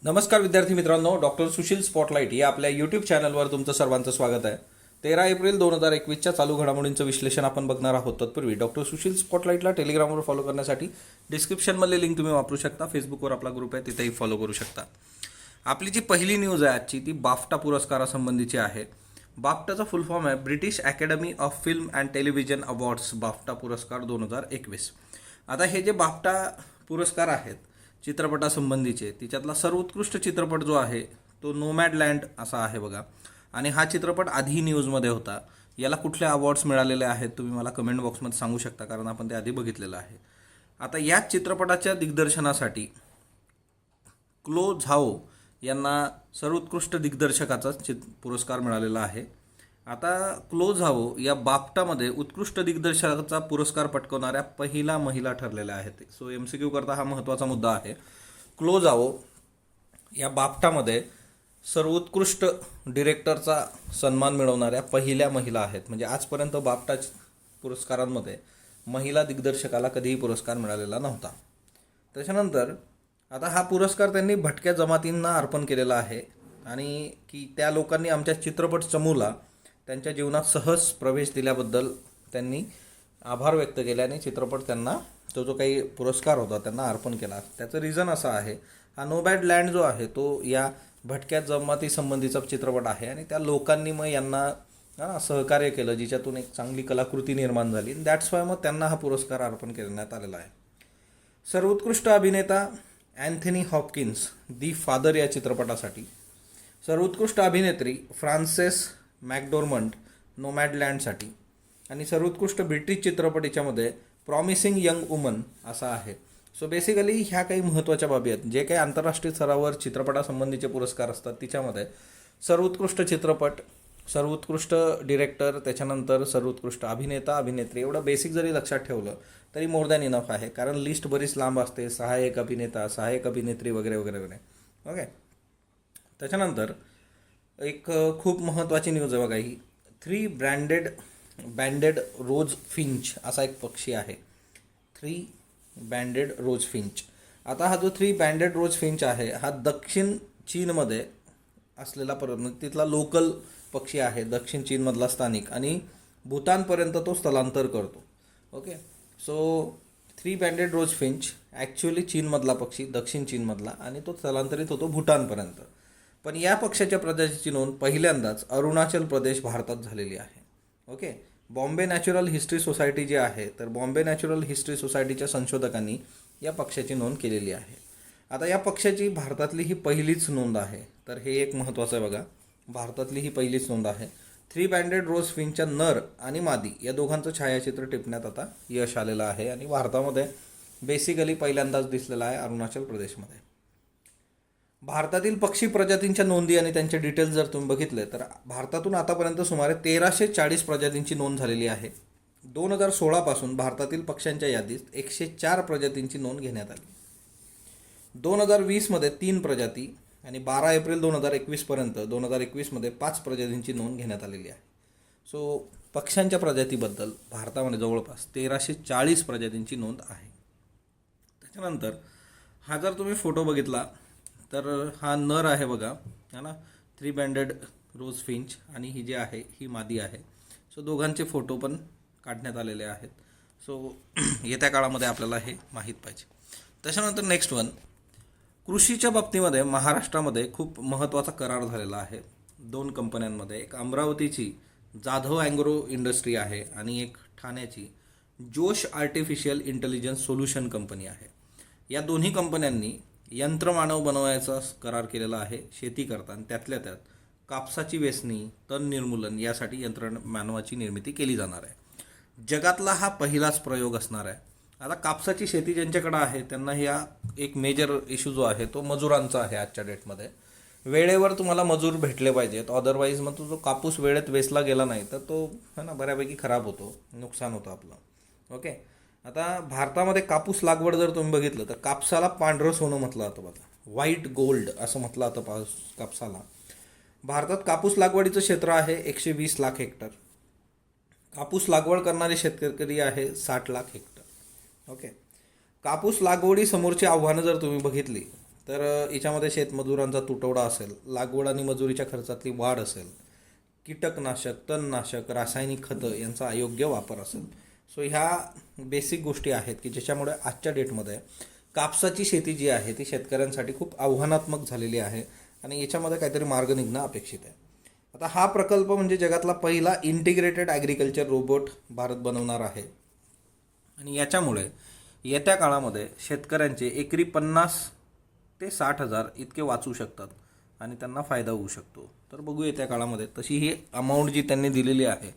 नमस्कार विद्यार्थी मित्रांनो, डॉक्टर सुशील स्पॉटलाइट या आपल्या यूट्यूब चॅनलवर तुमचं सर्वांचं स्वागत आहे. 13 एप्रिल 2021च्या चालू घडामोडींचं विश्लेषण आपण बघणार आहोत. तत्पूर्वी डॉक्टर सुशील स्पॉटलाइटला टेलिग्रामवर फॉलो करण्यासाठी डिस्क्रिप्शनमधली लिंक तुम्ही वापरू शकता. फेसबुकवर आपला ग्रुप आहे, तिथेही फॉलो करू शकता. आपली जी पहिली न्यूज आहे आजची ती बाफ्टा पुरस्कारासंबंधीची आहे. बाफ्टाचा फुल फॉर्म आहे British academy of film and television awards BAFTA पुरस्कार 2021. आता हे जे बाफ्टा पुरस्कार आहेत चित्रपटासंबंधीचे, तिच्यातला सर्वोत्कृष्ट चित्रपट जो आहे तो नोमॅडलँड असा आहे बघा. आणि हा चित्रपट आधी न्यूजमध्ये होता. याला कुठले अवॉर्ड्स मिळालेले आहेत तुम्ही मला कमेंट बॉक्समध्ये सांगू शकता, कारण आपण ते आधी बघितलेलं आहे. आता याच चित्रपटाच्या दिग्दर्शनासाठी क्लो झाओ यांना सर्वोत्कृष्ट दिग्दर्शकाचा पुरस्कार मिळालेला आहे. आता क्लो झाओ या बाफ्टामध्ये उत्कृष्ट दिग्दर्शकाचा पुरस्कार पटकवणाऱ्या पहिला महिला ठरलेल्या आहेत. सो MCQ करता हा महत्त्वाचा मुद्दा आहे. क्लो झाओ या बाफ्टामध्ये सर्वोत्कृष्ट डिरेक्टरचा सन्मान मिळवणाऱ्या पहिल्या महिला आहेत. म्हणजे आजपर्यंत बाफ्टा पुरस्कारांमध्ये महिला दिग्दर्शकाला कधीही पुरस्कार मिळालेला नव्हता. त्याच्यानंतर आता हा पुरस्कार त्यांनी भटक्या जमातींना अर्पण केलेला आहे आणि की त्या लोकांनी आमच्या चित्रपट समूहाला त्यांच्या जीवनात सहज प्रवेश दिल्याबद्दल त्यांनी आभार व्यक्त केले आणि चित्रपट त्यांना तो जो काही पुरस्कार होता त्यांना अर्पण केला. त्याचं रिझन असं आहे, हा नोमॅडलँड जो आहे तो या भटक्या जमाती संबंधीचा चित्रपट आहे आणि त्या लोकांनी मग यांना सहकार्य केलं, जिच्यातून एक चांगली कलाकृती निर्माण झाली. दॅट्स वाय मग त्यांना हा पुरस्कार अर्पण करण्यात आलेला आहे. सर्वोत्कृष्ट अभिनेता अँथनी हॉपकिन्स दी फादर या चित्रपटासाठी, सर्वोत्कृष्ट अभिनेत्री फ्रान्सेस मॅकडोर्मंड नोमॅडलँडसाठी आणि सर्वोत्कृष्ट ब्रिटिश चित्रपट याच्यामध्ये प्रॉमिसिंग यंग वुमन असा आहे. सो बेसिकली ह्या काही महत्त्वाच्या बाबी आहेत. जे काही आंतरराष्ट्रीय स्तरावर चित्रपटासंबंधीचे पुरस्कार असतात तिच्यामध्ये सर्वोत्कृष्ट चित्रपट, सर्वोत्कृष्ट डिरेक्टर, त्याच्यानंतर सर्वोत्कृष्ट अभिनेता अभिनेत्री एवढं बेसिक जरी लक्षात ठेवलं तरी मोर दॅन इनफ आहे, कारण लिस्ट बरीच लांब असते. सहाय्यक अभिनेता, सहाय्यक अभिनेत्री वगैरे वगैरे वगैरे. ओके, त्याच्यानंतर एक खूप महत्त्वाची न्यूज आहे बघा ही. 3 बँडेड रोज फिंच असा एक पक्षी आहे. 3 बँडेड रोज फिंच. आता हा जो 3 बँडेड रोज फिंच आहे हा दक्षिण चीनमध्ये असलेला तिथला लोकल पक्षी आहे, दक्षिण चीनमधला स्थानिक, आणि भूतानपर्यंत तो स्थलांतर करतो. ओके, सो 3 बँडेड रोज फिंच ॲक्च्युअली चीनमधला पक्षी, दक्षिण चीनमधला, आणि तो स्थलांतरित होतो भूतानपर्यंत. पण या पक्षाच्या प्रजातीची नोंद पहिल्यांदाच अरुणाचल प्रदेश भारतात झालेली आहे. Okay, Bombay natural history society जी आहे, तर बॉम्बे नॅचरल हिस्ट्री सोसायटीच्या संशोधकांनी या पक्षाची नोंद केलेली आहे. आता या पक्षाची भारतातली ही पहिलीच नोंद आहे, तर हे एक महत्त्वाचं आहे बघा. भारतातली ही पहिलीच नोंद आहे. 3 बँडेड रोज फिंचच्या नर आणि मादी या दोघांचं छायाचित्र टिपण्यात आता यश आलेलं आहे आणि भारतामध्ये बेसिकली पहिल्यांदाच दिसलेलं आहे अरुणाचल प्रदेशमध्ये. भारतातील पक्षी प्रजातींच्या नोंदी आणि त्यांचे डिटेल्स जर तुम्ही बघितले तर भारतातून आतापर्यंत सुमारे 1340 प्रजातींची नोंद झालेली आहे. 2016 पासून भारतातील पक्ष्यांच्या यादीत 104 प्रजातींची नोंद घेण्यात आली. 2020 मध्ये 3 प्रजाती आणि 12 एप्रिल 2021 पर्यंत 2021 मध्ये 5 प्रजातींची नोंद घेण्यात आलेली आहे. सो पक्ष्यांच्या प्रजातीबद्दल भारतामध्ये जवळपास 1340 प्रजातींची नोंद आहे. त्याच्यानंतर हा जर तुम्ही फोटो बघितला तर हा नर आहे बघा, है ना, 3 बँडेड रोज फिंच, आणि ही जी आहे ही मादी आहे. सो दोघांचे फोटो पण काढण्यात आलेले आहेत. सो येत्या काळामध्ये आपल्याला हे माहीत पाहिजे. त्याच्यानंतर नेक्स्ट वन, कृषीच्या बाबतीमध्ये महाराष्ट्रामध्ये खूप महत्त्वाचा करार झालेला आहे 2 कंपन्यांमध्ये. एक अमरावतीची जाधव ॲग्रो इंडस्ट्री आहे आणि एक ठाण्याची जोश आर्टिफिशियल इंटेलिजन्स सोल्युशन कंपनी आहे. या दोन्ही कंपन्यांनी यंत्रमानव बनवायचा करार केलेला आहे शेती करता, आणि त्यातल्या त्यात कापसाची वेचणी, तण निर्मूलन यासाठी यंत्रमानवाची निर्मिती केली जाणार आहे. जगातला हा पहिलाच प्रयोग असणार आहे. आता कापसाची शेती ज्यांच्याकडे आहे त्यांना ह्या एक मेजर इश्यू जो आहे तो मजुरांचा आहे आजच्या डेटमध्ये. वेळेवर तुम्हाला मजूर भेटले पाहिजेत, अदरवाईज मग तो जो कापूस वेळेत वेचला गेला नाही तर तो है ना बऱ्यापैकी खराब होतो, नुकसान होतं आपलं. ओके, आता भारतामध्ये कापूस लागवड जर तुम्ही बघितलं तर कापसाला पांढरं सोनं म्हटलं जातं बघा, व्हाईट गोल्ड असं म्हटलं जातं कापसाला. भारतात कापूस लागवडीचं क्षेत्र आहे 120 लाख हेक्टर. कापूस लागवड करणारे शेतकरी आहे 60 लाख हेक्टर. ओके, कापूस लागवडीसमोरची आव्हानं जर तुम्ही बघितली तर याच्यामध्ये शेतमजुरांचा तुटवडा असेल, लागवड आणि मजुरीच्या खर्चातली वाढ असेल, कीटकनाशक, तणनाशक, रासायनिक खतं यांचा अयोग्य वापर असेल. सो ह्या बेसिक गोष्टी आहेत की ज्याच्यामुळे आजच्या डेटमध्ये कापसाची शेती जी आहे ती शेतकऱ्यांसाठी खूप आव्हानात्मक झालेली आहे आणि याच्यामध्ये काहीतरी मार्ग निघणं अपेक्षित आहे. आता हा प्रकल्प म्हणजे जगातला पहिला इंटिग्रेटेड ॲग्रिकल्चर रोबोट भारत बनवणार आहे आणि याच्यामुळे येत्या काळामध्ये शेतकऱ्यांचे एकरी 50,000 ते 60,000 इतके वाचू शकतात आणि त्यांना फायदा होऊ शकतो. तर बघू येत्या काळामध्ये. तशी ही अमाऊंट जी त्यांनी दिलेली आहे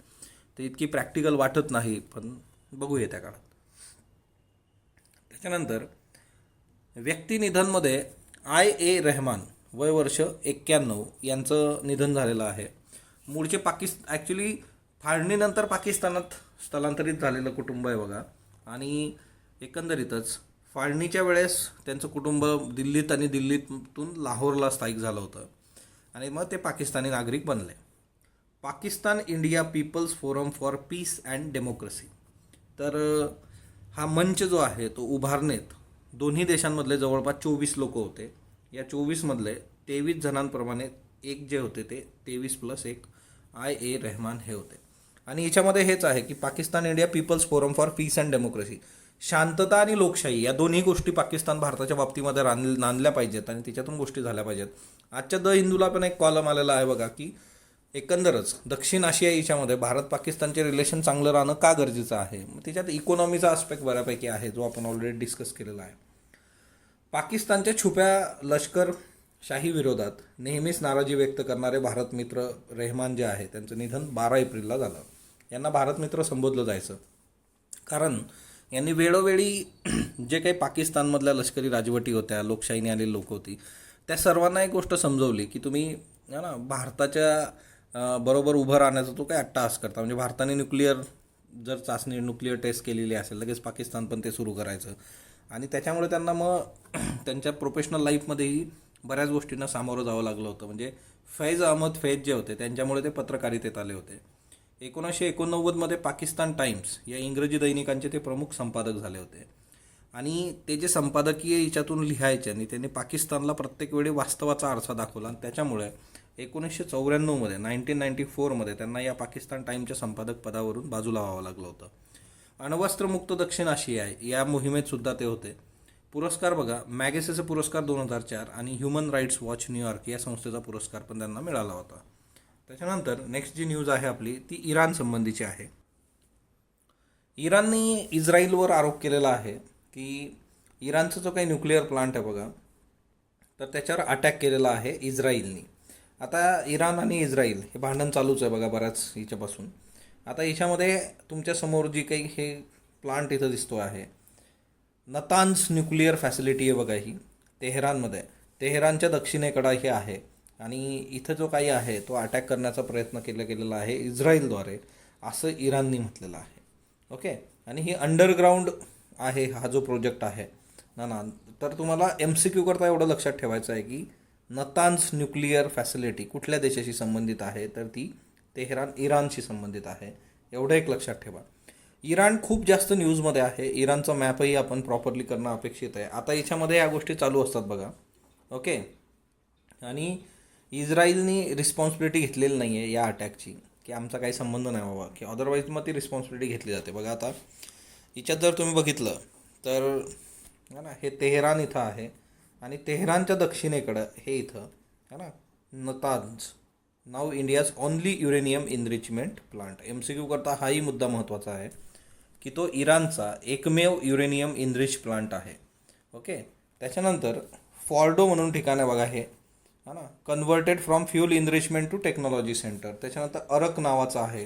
ती इतकी प्रॅक्टिकल वाटत नाही, पण बघू येत्या काळात. त्याच्यानंतर व्यक्तिनिधनमध्ये IA रहमान वय वर्ष 91 यांचं निधन झालेलं आहे. मूळचे ॲक्च्युली फाळणीनंतर पाकिस्तानात स्थलांतरित झालेलं कुटुंब आहे बघा. आणि एकंदरीतच फाळणीच्या वेळेस त्यांचं कुटुंब दिल्लीत आणि दिल्लीतून लाहोरला स्थायिक झालं होतं आणि मग ते पाकिस्तानी नागरिक बनले. Pakistan India people's forum for peace and democracy. तर हा मंच जो आहे तो उभारणीत दोन्ही देशांमधले जवळपास 24 लोक होते. या 24मधले 23 जणांप्रमाणे एक जे होते ते 23+1 IA रहमान हे होते. आणि याच्यामध्ये हेच आहे की Pakistan India people's forum for peace and democracy, शांतता आणि लोकशाही या दोन्ही गोष्टी पाकिस्तान भारताच्या बाबतीमध्ये नांदल्या पाहिजेत आणि त्याच्यातून गोष्टी झाल्या पाहिजेत. आजच्या द हिंदूला पण एक कॉलम आलेला आहे बघा की एकंदरच दक्षिण आशियाच्यामध्ये भारत पाकिस्तानचे रिलेशन चांगलं राहणं का गरजेचं आहे. मग त्याच्यात इकॉनॉमीचा आस्पेक्ट बऱ्यापैकी आहे जो आपण ऑलरेडी डिस्कस केलेला आहे. पाकिस्तानच्या छुप्या लष्करशाही विरोधात नेहमीच नाराजी व्यक्त करणारे भारत मित्र रहमान जे आहे त्यांचं निधन 12 एप्रिलला झालं. यांना भारत मित्र संबोधलं जायचं कारण यांनी वेळोवेळी जे काही पाकिस्तानमधल्या लष्करी राजवटी होत्या, लोकशाहीने आलेली लोक होती, त्या सर्वांना एक गोष्ट समजवली की तुम्ही ना भारताच्या बरोबर उभं राहण्याचा तो काय अट्टाहास करता. म्हणजे भारताने न्यूक्लिअर जर चाचणी न्यूक्लिअर टेस्ट केलेली असेल लगेच पाकिस्तान पण ते सुरू करायचं आणि त्याच्यामुळे त्यांना मग त्यांच्या प्रोफेशनल लाईफमध्येही बऱ्याच गोष्टींना सामोरं जावं लागलं होतं. म्हणजे फैज अहमद फैज जे होते त्यांच्यामुळे ते पत्रकारितेत आले होते. 1989मध्ये पाकिस्तान टाइम्स या इंग्रजी दैनिकांचे ते प्रमुख संपादक झाले होते आणि ते जे संपादकीय याच्यातून लिहायचे आणि त्यांनी पाकिस्तानला प्रत्येक वेळी वास्तवाचा आरसा दाखवला आणि त्याच्यामुळे 1994मध्ये 1994मध्ये त्यांना या पाकिस्तान टाइमच्या संपादक पदावरून बाजूला व्हावं लागलं होतं. अण्वस्त्रमुक्त दक्षिण आशिया या मोहिमेत सुद्धा ते होते. पुरस्कार बघा, मॅगेसेचे पुरस्कार 2004 आणि ह्युमन राईट्स वॉच न्यूयॉर्क या संस्थेचा पुरस्कार पण त्यांना मिळाला होता. त्याच्यानंतर नेक्स्ट जी न्यूज आहे आपली ती इराण संबंधीची आहे. इराणने इस्राईलवर आरोप केलेला आहे की इराणचा जो काही न्यूक्लिअर प्लांट आहे बघा तर त्याच्यावर अटॅक केलेला आहे इस्राईलनी. आता इराण आणि इस्राईल हे भांडण चालूच आहे बघा बऱ्याच याच्यापासून. आता याच्यामध्ये तुमच्यासमोर जी काही हे प्लांट इथं दिसतो आहे नतान्झ न्यूक्लिअर फॅसिलिटी आहे बघा, ही तेहरानमध्ये, तेहरानच्या दक्षिणेकडं हे आहे आणि इथं जो काही आहे तो अटॅक करण्याचा प्रयत्न गेलेला आहे इस्राईलद्वारे असं इराणनी म्हटलेलं आहे. ओके. आणि ही अंडरग्राऊंड आहे हा जो प्रोजेक्ट आहे ना. तर तुम्हाला MCQ करता एवढं लक्षात ठेवायचं आहे की नतान्झ न्यूक्लिअर फॅसिलिटी कुठल्या देशाशी संबंधित आहे तर ती तेहरान इराणशी संबंधित आहे. एवढं एक लक्षात ठेवा. इराण खूप जास्त न्यूजमध्ये आहे. इराणचा मॅपही आपण प्रॉपरली करणं अपेक्षित आहे. आता याच्यामध्ये या गोष्टी चालू असतात बघा. ओके. आणि इस्राईलनी रिस्पॉन्सिबिलिटी घेतलेली नाही आहे या अटॅकची की आमचा काही संबंध नाही बाबा, की अदरवाईज मग ती रिस्पॉन्सिबिलिटी घेतली जाते बघा. आता हिच्यात जर तुम्ही बघितलं तर है ना हे तेहरान इथं आहे आणि तेहरानच्या दक्षिणेकडं हे इथं है ना नतान्झ, नाव India's only uranium enrichment plant. MCQ करता हाही मुद्दा महत्त्वाचा आहे की तो इराणचा एकमेव युरेनियम इनरिच प्लांट आहे. ओके. त्याच्यानंतर फॉर्डो म्हणून ठिकाण आहे बघा हे है ना, converted from fuel enrichment to technology center. त्याच्यानंतर अरक नावाचं आहे.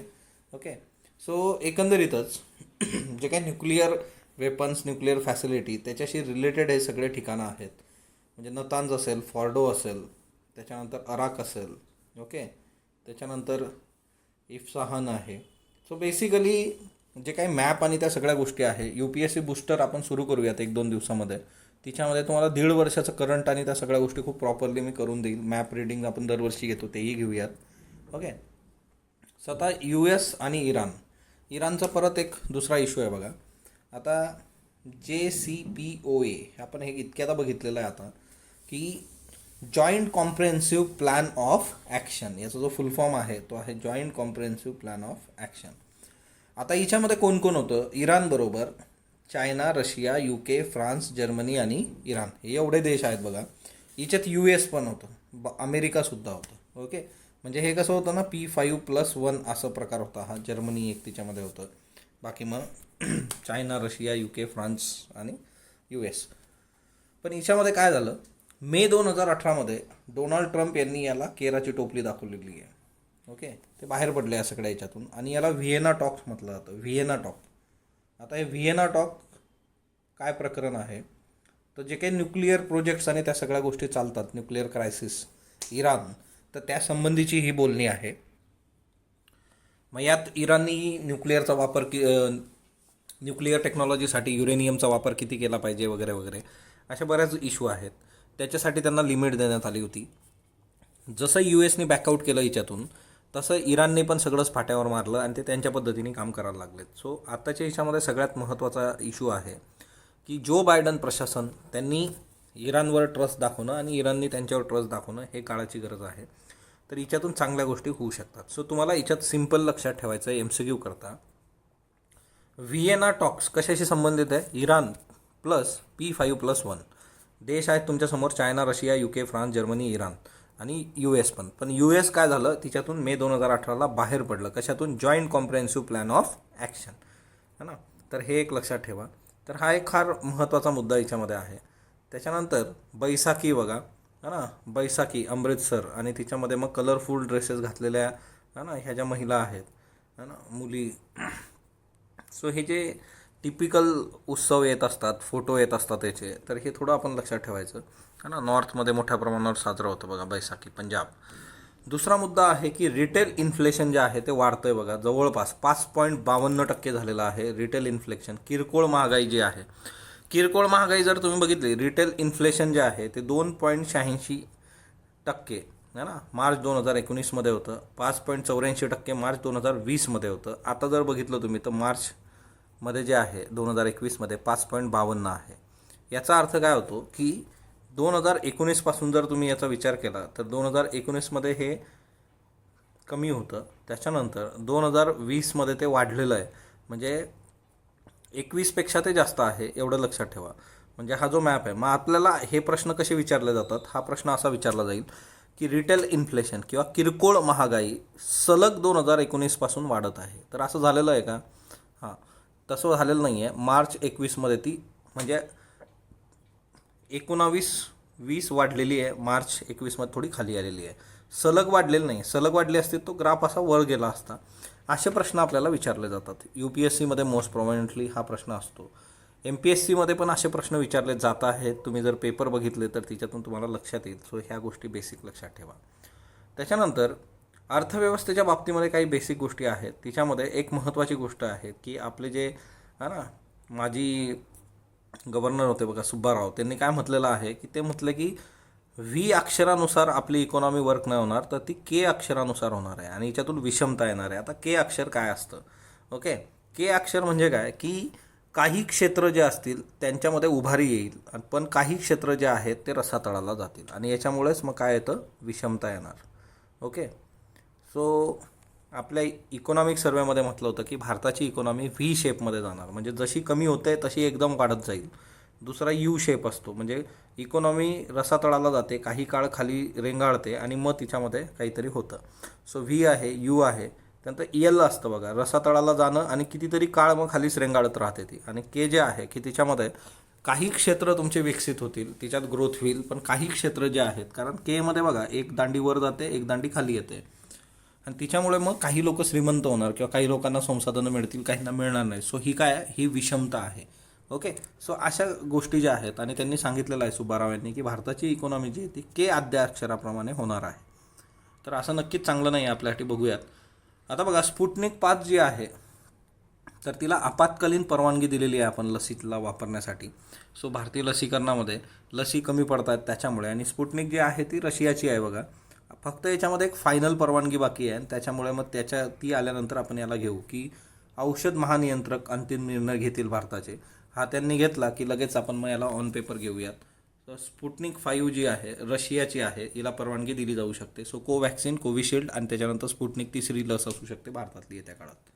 ओके. सो एकंदरीतच जे काही न्यूक्लिअर वेपन्स, न्यूक्लिअर फॅसिलिटी त्याच्याशी रिलेटेड हे सगळे ठिकाणं आहेत. म्हणजे नतान्झ असेल, फॉर्डो असेल, त्याच्यानंतर अराक असेल. ओके. त्याच्यानंतर इफ्साहान आहे. सो बेसिकली जे काही मॅप आणि त्या सगळ्या गोष्टी आहे UPSC बूस्टर आपण सुरू करूयात 1-2 दिवसामध्ये. तिच्यामध्ये तुम्हाला 1.5 वर्षाचं करंट आणि त्या सगळ्या गोष्टी खूप प्रॉपरली मी करून देईल. मॅप रिडिंग आपण दरवर्षी घेतो तेही घेऊयात. ओके. सो आता US आणि इराणचा परत एक दुसरा इश्यू आहे बघा. आता JCPOA आपण हे इतक्यादा बघितलेलं आहे आता की की joint comprehensive plan of action, याचा जो फुल फॉर्म आहे तो आहे joint comprehensive plan of action. आता हिच्यामध्ये कोण कोण होतं? इराण बरोबर China, Russia, UK, France, Germany आणि इराण, हे एवढे देश आहेत बघा. हिच्यात US पण होतं, अमेरिकासुद्धा होतं. ओके, म्हणजे हे कसं होतं ना, P5+1 असा प्रकार होता हा. जर्मनी एक तिच्यामध्ये होतं, बाकी मग चायना, रशिया, UK, फ्रान्स आणि US. पण हिच्यामध्ये काय झालं, मे 2018मध्ये डोनाल्ड ट्रम्प यांनी याला केराची टोपली दाखवलेली आहे. ओके, ते बाहेर पडले या सगळ्या याच्यातून आणि याला व्हिएना टॉक्स म्हटलं जातं. Vienna talk. आता हे व्हिएना टॉक काय प्रकरण आहे, तर जे काही न्यूक्लिअर प्रोजेक्ट्स आणि त्या सगळ्या गोष्टी चालतात, न्यूक्लिअर क्रायसिस, इराण, तर त्यासंबंधीची ही बोलणी आहे. मग यात इराणनी न्यूक्लिअरचा वापर न्यूक्लिअर टेक्नॉलॉजीसाठी युरेनियमचा वापर किती केला पाहिजे वगैरे वगैरे, अशा बऱ्याच इश्यू आहेत. त्याच्यासाठी त्यांना लिमिट देण्यात आली होती. जसं USने बॅकआउट केलं हिच्यातून, तसं इराणने पण सगळंच फाट्यावर मारलं आणि ते त्यांच्या पद्धतीने काम करायला लागलेत. सो आत्ताच्या याच्यामध्ये सगळ्यात महत्त्वाचा इश्यू आहे की जो बायडन प्रशासन, त्यांनी इराणवर ट्रस्ट दाखवणं आणि इराणनी त्यांच्यावर ट्रस्ट दाखवणं हे काळाची गरज आहे. तर हिच्यातून चांगल्या गोष्टी होऊ शकतात. सो तुम्हाला हिच्यात सिम्पल लक्षात ठेवायचं आहे MCQ करता, व्हिएना टॉक्स कशाशी संबंधित आहे? इराण प्लस P5+1 देश आहेत तुमच्यासमोर, China, Russia, UK, France, Germany, Iran आणि US पण US काय झालं, तिच्यातून मे 2018ला बाहेर पडलं. कशातून? Joint comprehensive plan of action, है ना. तर हे एक लक्षात ठेवा. तर हा एक फार महत्त्वाचा मुद्दा याच्यामध्ये आहे. त्याच्यानंतर बैसाखी बघा, है ना, बैसाखी अमृतसर, आणि तिच्यामध्ये मग कलरफुल ड्रेसेस घातलेल्या, है ना, ह्या ज्या महिला आहेत, है ना, मुली. सो हे जे टिपिकल उत्सव येत असतात, फोटो येत असतात याचे, तर हे थोडं आपण लक्षात ठेवायचं, है ना. नॉर्थमध्ये मोठ्या प्रमाणावर साजरा होतं बघा बैसाखी, पंजाब. दुसरा मुद्दा आहे की रिटेल इन्फ्लेशन जे आहे ते वाढतंय बघा, जवळपास 5.52% झालेलं आहे रिटेल इन्फ्लेशन. किरकोळ महागाई जी आहे, किरकोळ महागाई जर तुम्ही बघितली, रिटेल इन्फ्लेशन जे आहे ते 2.86% है ना, मार्च 2019मध्ये होतं. 5.84% मार्च 2020मध्ये होतं. आता जर बघितलं तुम्ही तर मार्चमध्ये जे आहे 2021मध्ये 5.52 आहे. याचा अर्थ काय होतो की 2019पासून जर तुम्ही याचा विचार केला तर 2019मध्ये हे कमी होतं, त्याच्यानंतर 2020मध्ये ते वाढलेलं आहे, म्हणजे 21पेक्षा ते जास्त आहे, एवढं लक्षात ठेवा. म्हणजे हा जो मॅप आहे, मग आपल्याला हे प्रश्न कसे विचारले जातात, हा प्रश्न असा विचारला जाईल की रिटेल इन्फ्लेशन किंवा किरकोळ महागाई सलग 2019पासून वाढत आहे. तर असं झालेलं आहे का? हां, तसं झालेलं नाही आहे. मार्च 21मध्ये ती म्हणजे 19-20 वाढलेली आहे, मार्च 21मध्ये थोडी खाली आलेली आहे, सलग वाढलेली नाही. सलग वाढली असती तो ग्राफ असा वर गेला असता. असे प्रश्न आपल्याला विचारले जातात. UPSCमध्ये मोस्ट प्रोमिनंटली हा प्रश्न असतो. MPSCमध्ये पण असे प्रश्न विचारले जात आहेत. तुम्ही जर पेपर बघितले तर तिच्यातून तुम्हाला लक्षात येईल. सो ह्या गोष्टी बेसिक लक्षात ठेवा. त्याच्यानंतर अर्थव्यवस्थेच्या बाबतीमध्ये काही बेसिक गोष्टी आहेत. तिच्यामध्ये एक महत्त्वाची गोष्ट आहे की आपले जे है ना माजी गव्हर्नर होते बघा, सुब्बाराव, त्यांनी काय म्हटलेलं आहे की ते म्हटलं की V अक्षरानुसार आपली इकॉनॉमी वर्क नाही होणार, तर ती K अक्षरानुसार होणार आहे आणि याच्यातून विषमता येणार आहे. आता K अक्षर काय असतं? ओके, K अक्षर म्हणजे काय की काही क्षेत्र जे असतील त्यांच्यामध्ये उभारी येईल, पण काही क्षेत्र जे आहेत ते रसातळाला जातील आणि याच्यामुळेच मग काय येतं? विषमता येणार. ओके, सो आपल्या इकॉनॉमिक सर्वेमध्ये म्हटलं होतं की भारताची इकॉनॉमी V शेपमध्ये जाणार, म्हणजे जशी कमी होते तशी एकदम वाढत जाईल. दुसरा U शेप असतो, म्हणजे इकॉनॉमी रसातळाला जाते, काही काळ खाली रेंगाळते आणि मग तिच्यामध्ये काहीतरी होतं. सो V आहे, U आहे, त्यानंतर L असतं बघा, रसातळाला जाणं आणि कितीतरी काळ मग खालीच रेंगाळत राहते ती. आणि K जे आहे की तिच्यामध्ये काही क्षेत्र तुमचे विकसित होतील, तिच्यात ग्रोथ होईल, पण काही क्षेत्र जे आहेत, कारण Kमध्ये बघा एक दांडी वर जाते, एक दांडी खाली येते, आणि तिच्यामुळे मग काही लोक श्रीमंत होणार किंवा काही लोकांना संसाधनं मिळतील, काहींना मिळणार नाही. सो ही काय आहे? ही विषमता आहे. ओके, सो अशा गोष्टी ज्या आहेत, आणि त्यांनी सांगितलेलं आहे सुब्बाराव यांनी की भारताची इकॉनॉमी जी आहे ती K आद्य अक्षराप्रमाणे होणार आहे. तर असं नक्कीच चांगलं नाही आहे आपल्यासाठी. बघूयात आता बघा, स्पुटनिक 5 जी आहे तर तिला आपत्कालीन परवानगी दिलेली आहे आपण लसीला वापरण्यासाठी. सो भारतीय लसीकरणामध्ये लसी कमी पडतात त्याच्यामुळे, आणि स्पुटनिक जी आहे ती रशियाची आहे बघा. फक्त याच्यामध्ये एक फायनल परवानगी बाकी आहे, त्याच्यामुळे मग ती आल्यानंतर आपण याला घेऊ की औषध महानियंत्रक अंतिम निर्णय घेतील भारताचे. हा त्यांनी घेतला की लगेच आपण मग याला ऑन पेपर घेऊयात. तर स्पुटनिक 5 जी आहे रशियाची आहे, हिला परवानगी दिली जाऊ शकते. सो कोवॅक्सिन, कोविशिल्ड आणि त्याच्यानंतर स्पुटनिक तिसरी लस असू शकते भारतातली येत्या काळात.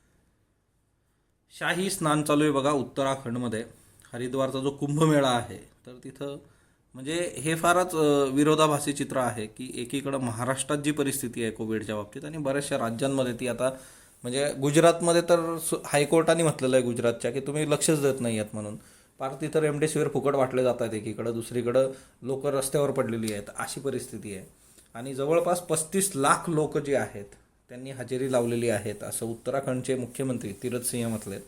शाही स्नान चालू आहे बघा उत्तराखंडमध्ये. हरिद्वारचा जो कुंभमेळा आहे तर तिथं म्हणजे हे फारच विरोधाभासी चित्र आहे की एकीकडं महाराष्ट्रात जी परिस्थिती आहे कोविडच्या बाबतीत आणि बऱ्याचशा राज्यांमध्ये ती आता म्हणजे गुजरातमध्ये तर हायकोर्टाने म्हटलेलं आहे गुजरातच्या की तुम्ही लक्षच देत नाही आहेत म्हणून. पार तिथं रेमडेसिवीर फुकट वाटले जात आहेत एकीकडं, दुसरीकडं लोक रस्त्यावर पडलेली आहेत अशी परिस्थिती आहे. आणि जवळपास 35 लाख लोक जे आहेत त्यांनी हजेरी लावलेली आहेत असं उत्तराखंडचे मुख्यमंत्री तीरथ सिंह म्हटलेत.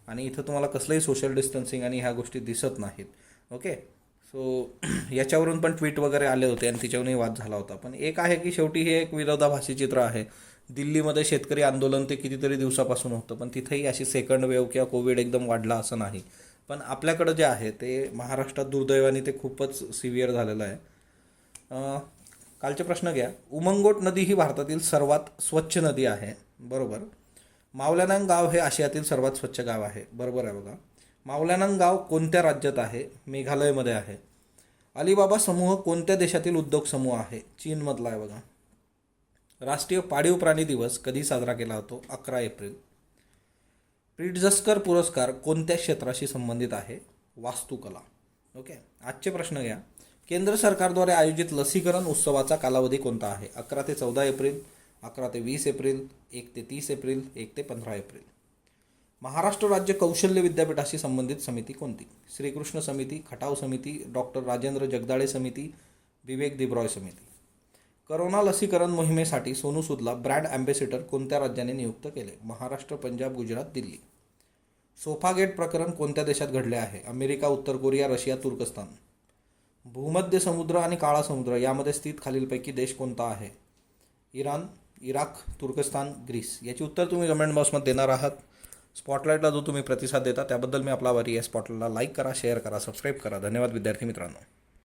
आणि इथं तुम्हाला कसलंही सोशल डिस्टन्सिंग आणि ह्या गोष्टी दिसत नाहीत. ओके, सो याच्यावरून पण ट्विट वगैरे आले होते आणि तिच्यावरूनही वाद झाला होता. पण एक आहे की शेवटी हे एक विरोधाभासी चित्र आहे. दिल्लीमध्ये शेतकरी आंदोलन ते कितीतरी दिवसापासून होतं, पण तिथेही अशी सेकंड वेव्ह किंवा कोविड एकदम वाढला असं नाही. पण आपल्याकडं जे आहे ते महाराष्ट्रात दुर्दैवाने ते खूपच सिव्हिअर झालेलं आहे. कालचे प्रश्न घ्या. उमंगोट नदी ही भारतातील सर्वात स्वच्छ नदी आहे, बरोबर. मावल्यानांग गाव हे आशियातील सर्वात स्वच्छ गाव आहे, बरोबर आहे बघा. मावल्यानांग गाव कोणत्या राज्यात आहे? मेघालयमध्ये आहे. अलिबाबा समूह कोणत्या देशातील उद्योग समूह आहे? चीनमधला आहे बघा. राष्ट्रीय पाळीव प्राणी दिवस कधी साजरा केला जातो? 11 एप्रिल. प्रिट्झकर पुरस्कार कोणत्या क्षेत्राशी संबंधित आहे? वास्तुकला. ओके, आजचे प्रश्न घ्या. केंद्र सरकारद्वारे आयोजित लसीकरण उत्सवाचा कालावधी कोणता आहे? 11 ते 14 एप्रिल, 11 ते 20 एप्रिल, 1 ते 30 एप्रिल, 1 ते 15 एप्रिल. महाराष्ट्र राज्य कौशल्य विद्यापीठाशी संबंधित समिती कोणती? श्रीकृष्ण समिती, खटाव समिती, डॉक्टर राजेंद्र जगदाळे समिती, विवेक दिब्रॉय समिती. करोना लसीकरण मोहिमेसाठी सोनू सूदला ब्रँड अँबॅसेडर कोणत्या राज्याने नियुक्त केले? महाराष्ट्र, पंजाब, गुजरात, दिल्ली. सोफागेट प्रकरण कोणत्या देशात घडले आहे? अमेरिका, उत्तर कोरिया, रशिया, तुर्कस्तान. भूमध्य समुद्र आणि काळा समुद्र यामध्ये स्थित खालीलपैकी देश कोणता आहे? इराण, इराक, तुर्कस्तान, ग्रीस. याची उत्तर तुम्ही कमेंट बॉक्समध्ये देणार आहात. स्पॉटलाईटला जो तुम्ही प्रतिसाद देता त्याबद्दल मी आपला आभारी आहे. स्पॉटलाईटला लाईक करा, शेअर करा, सबस्क्राईब करा. धन्यवाद विद्यार्थी मित्रांनो.